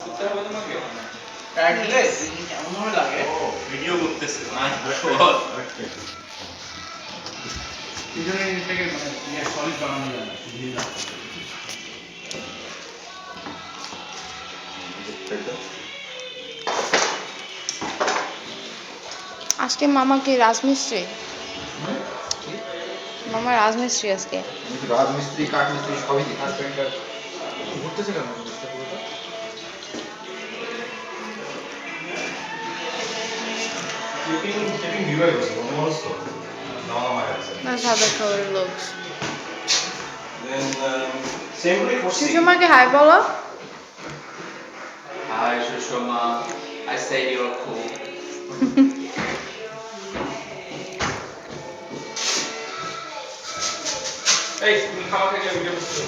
করতে হবে তোমাকে টায়ার দিলে কেমন ভাবে লাগে ও ভিডিও করতেছে মাই গড তিনজনে থেকে মানে সলিড বানানো যায় না শুধু না আজকে মামা কি রাজমিস্ত্রি? মামা রাজমিস্ত্রি আজকে। রাজমিস্ত্রি কাঠমিস্ত্রি সবই ঘুরতেছে কেন পুরোটা Taking viewers also. No, my That's how the color looks. Then same way for C. সুষমাকে হাই বলো। Hi, Shushma. I say you're cool. Hey, তুমি খাওয়া খেয়ে ভিডিও করতে